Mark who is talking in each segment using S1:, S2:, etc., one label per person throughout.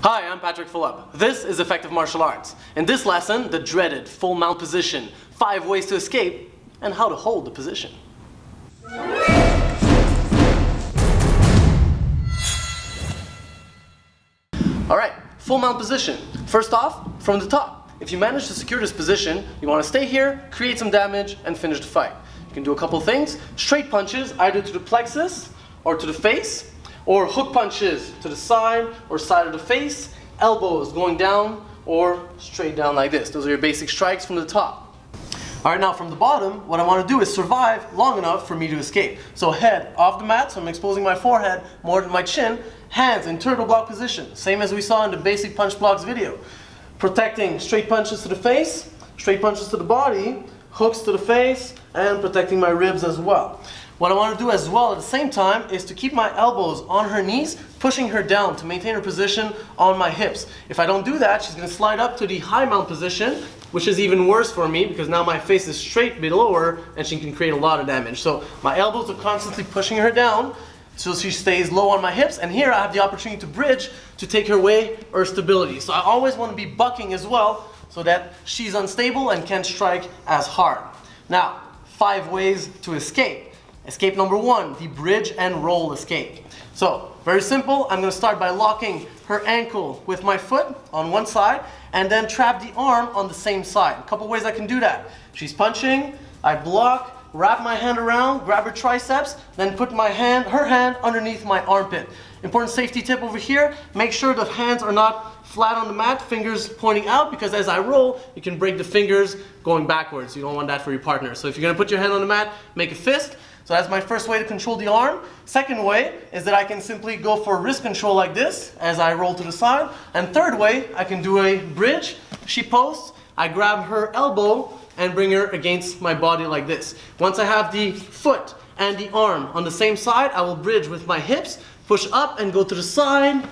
S1: Hi, I'm Patrick Phillip. This is Effective Martial Arts. In this lesson, the dreaded full mount position, 5 ways to escape, and how to hold the position. Alright, full mount position. First off, from the top. If you manage to secure this position, you want to stay here, create some damage, and finish the fight. You can do a couple things. Straight punches, either to the plexus or to the face, or hook punches to the side or side of the face, elbows going down or straight down like this. Those are your basic strikes from the top. Alright, now from the bottom, what I want to do is survive long enough for me to escape. So head off the mat, so I'm exposing my forehead more than my chin. Hands in turtle block position, same as we saw in the basic punch blocks video. Protecting straight punches to the face, straight punches to the body, hooks to the face, and protecting my ribs as well. What I want to do as well at the same time is to keep my elbows on her knees, pushing her down to maintain her position on my hips. If I don't do that, she's going to slide up to the high mount position, which is even worse for me because now my face is straight below her and she can create a lot of damage. So my elbows are constantly pushing her down so she stays low on my hips, and here I have the opportunity to bridge to take her away or stability. So I always want to be bucking as well so that she's unstable and can't strike as hard. Now, 5 ways to escape. Escape number 1, the bridge and roll escape. So, very simple. I'm going to start by locking her ankle with my foot on one side and then trap the arm on the same side. A couple ways I can do that. She's punching, I block, wrap my hand around, grab her triceps, then put her hand underneath my armpit. Important safety tip over here, make sure the hands are not flat on the mat, fingers pointing out, because as I roll, you can break the fingers going backwards. You don't want that for your partner. So if you're going to put your hand on the mat, make a fist. So that's my first way to control the arm. Second way is that I can simply go for wrist control like this as I roll to the side. And third way, I can do a bridge. She posts, I grab her elbow and bring her against my body like this. Once I have the foot and the arm on the same side, I will bridge with my hips, push up and go to the side,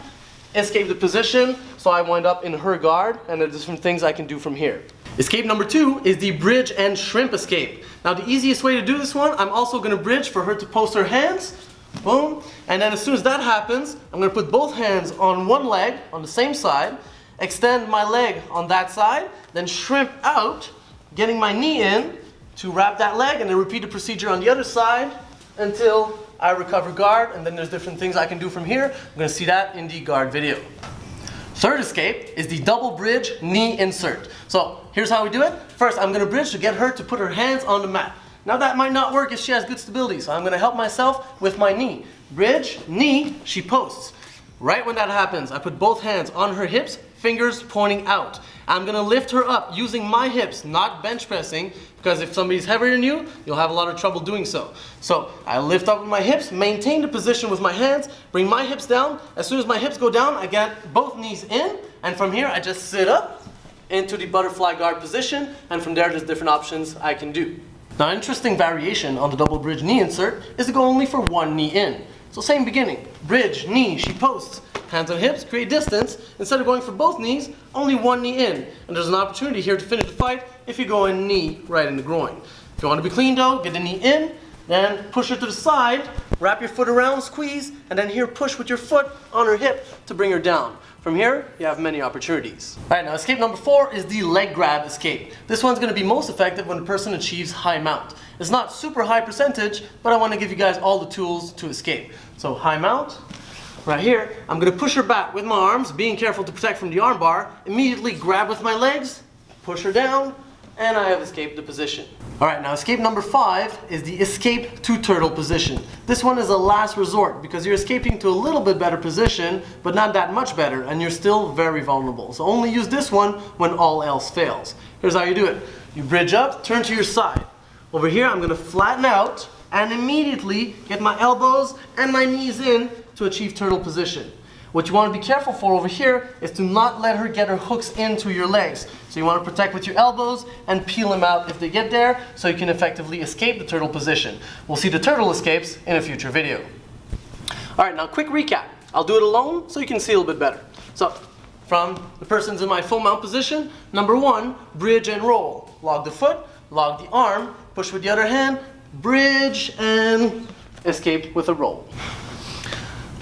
S1: escape the position, so I wind up in her guard, and there are different things I can do from here. Escape number 2 is the bridge and shrimp escape. Now the easiest way to do this one, I'm also going to bridge for her to post her hands, boom, and then as soon as that happens, I'm going to put both hands on one leg on the same side, extend my leg on that side, then shrimp out, getting my knee in to wrap that leg, and then repeat the procedure on the other side until I recover guard, and then there's different things I can do from here. I'm going to see that in the guard video. Third escape is the double bridge knee insert. So here's how we do it. First, I'm going to bridge to get her to put her hands on the mat. Now that might not work if she has good stability, so I'm going to help myself with my knee. Bridge, knee, she posts. Right when that happens, I put both hands on her hips, fingers pointing out. I'm going to lift her up using my hips, not bench pressing, because if somebody's heavier than you, you'll have a lot of trouble doing so. So I lift up with my hips, maintain the position with my hands, bring my hips down. As soon as my hips go down, I get both knees in, and from here I just sit up into the butterfly guard position, and from there there's different options I can do. Now, an interesting variation on the double bridge knee insert is to go only for one knee in. So same beginning, bridge, knee, she posts, hands on hips, create distance. Instead of going for both knees, only one knee in. And there's an opportunity here to finish the fight if you go in knee right in the groin. If you want to be clean though, get the knee in, then push her to the side, wrap your foot around, squeeze, and then here push with your foot on her hip to bring her down. From here, you have many opportunities. Alright, now escape number 4 is the leg grab escape. This one's going to be most effective when the person achieves high mount. It's not super high percentage, but I want to give you guys all the tools to escape. So high mount, right here, I'm going to push her back with my arms, being careful to protect from the arm bar, immediately grab with my legs, push her down, and I have escaped the position. Alright, now escape number 5 is the escape to turtle position. This one is a last resort because you're escaping to a little bit better position, but not that much better, and you're still very vulnerable. So only use this one when all else fails. Here's how you do it. You bridge up, turn to your side. Over here, I'm going to flatten out and immediately get my elbows and my knees in to achieve turtle position. What you want to be careful for over here is to not let her get her hooks into your legs. So you want to protect with your elbows and peel them out if they get there so you can effectively escape the turtle position. We'll see the turtle escapes in a future video. Alright, now quick recap. I'll do it alone so you can see a little bit better. So, from the person's in my full mount position, number 1, bridge and roll. Log the foot, log the arm, push with the other hand, bridge and escape with a roll.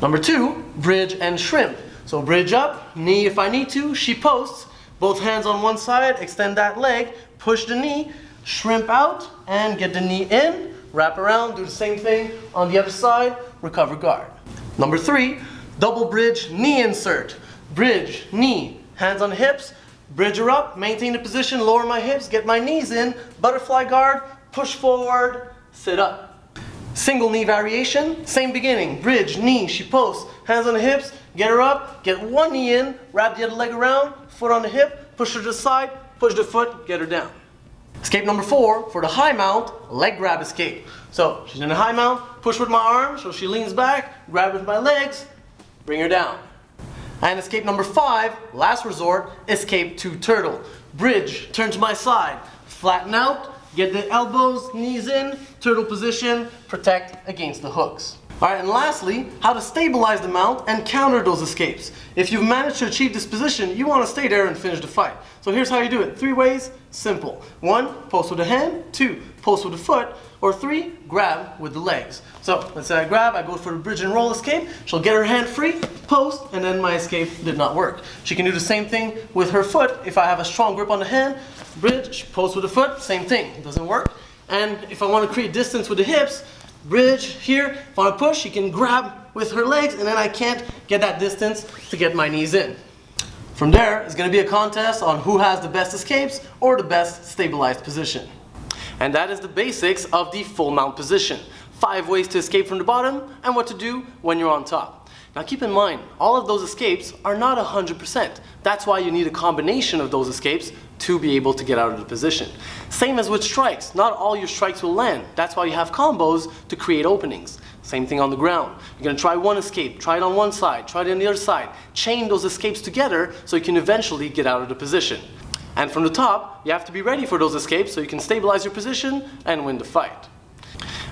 S1: Number 2, bridge and shrimp. So bridge up, knee if I need to, she posts, both hands on one side, extend that leg, push the knee, shrimp out, and get the knee in, wrap around, do the same thing on the other side, recover guard. Number 3, double bridge knee insert. Bridge, knee, hands on hips, bridge her up, maintain the position, lower my hips, get my knees in, butterfly guard, push forward, sit up. Single knee variation, same beginning, bridge, knee, she posts, hands on the hips, get her up, get one knee in, wrap the other leg around, foot on the hip, push her to the side, push the foot, get her down. Escape number 4, for the high mount, leg grab escape. So she's in a high mount, push with my arms, so she leans back, grab with my legs, bring her down. And escape number 5, last resort, escape to turtle. Bridge, turn to my side, flatten out, get the elbows, knees in, turtle position, protect against the hooks. Alright, and lastly, how to stabilize the mount and counter those escapes. If you've managed to achieve this position, you want to stay there and finish the fight. So here's how you do it. 3 ways, simple. 1, post with a hand. 2, post with a foot. Or 3, grab with the legs. So let's say I grab, I go for the bridge and roll escape. She'll get her hand free, post, and then my escape did not work. She can do the same thing with her foot. If I have a strong grip on the hand, bridge, post with the foot, same thing. It doesn't work. And if I want to create distance with the hips, bridge here, if I want to push, she can grab with her legs, and then I can't get that distance to get my knees in. From there, it's going to be a contest on who has the best escapes or the best stabilized position. And that is the basics of the full mount position. 5 ways to escape from the bottom and what to do when you're on top. Now keep in mind, all of those escapes are not 100%. That's why you need a combination of those escapes to be able to get out of the position. Same as with strikes, not all your strikes will land. That's why you have combos to create openings. Same thing on the ground. You're going to try one escape, try it on one side, try it on the other side. Chain those escapes together so you can eventually get out of the position. And from the top, you have to be ready for those escapes so you can stabilize your position and win the fight.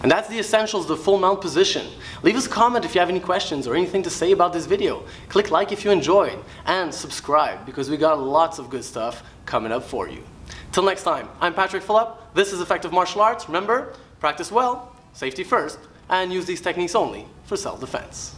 S1: And that's the essentials of the full mount position. Leave us a comment if you have any questions or anything to say about this video. Click like if you enjoyed, and subscribe because we got lots of good stuff coming up for you. Till next time, I'm Patrick Phillip. This is Effective Martial Arts. Remember, practice well, safety first, and use these techniques only for self-defense.